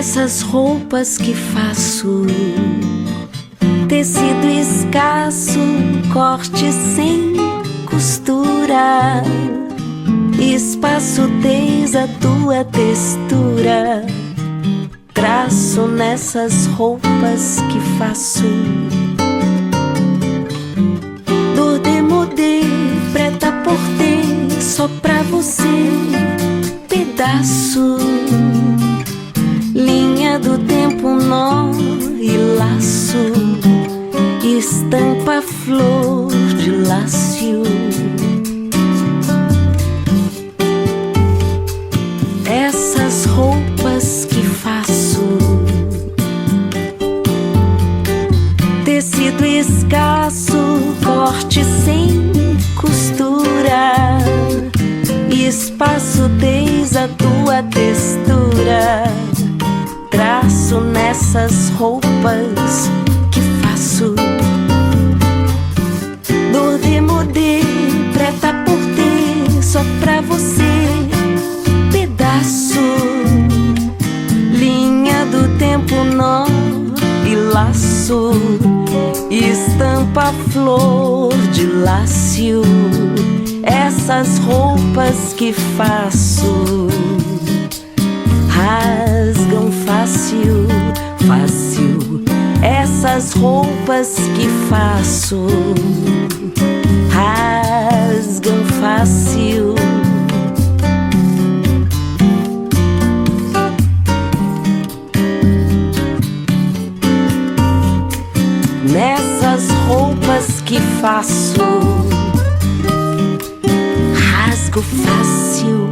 Nessas roupas que faço, tecido escasso, corte sem costura, espaçotez a tua textura, traço nessas roupas que faço. Dor demodê, preta por ter, só pra você, pedaço. Linha do tempo, nó e laço, estampa flor de lácio. Essas roupas que faço, tecido escasso, corte sem costura, espaçotez a tua textura, traço nessas roupas que faço. Dor demodê, preta por ter, só pra você, pedaço. Linha do tempo, nó e laço, estampa flor de lácio. Essas roupas que faço rasgam fácil, fácil. Essas roupas que faço rasgam fácil. Nessas roupas que faço rasgo fácil.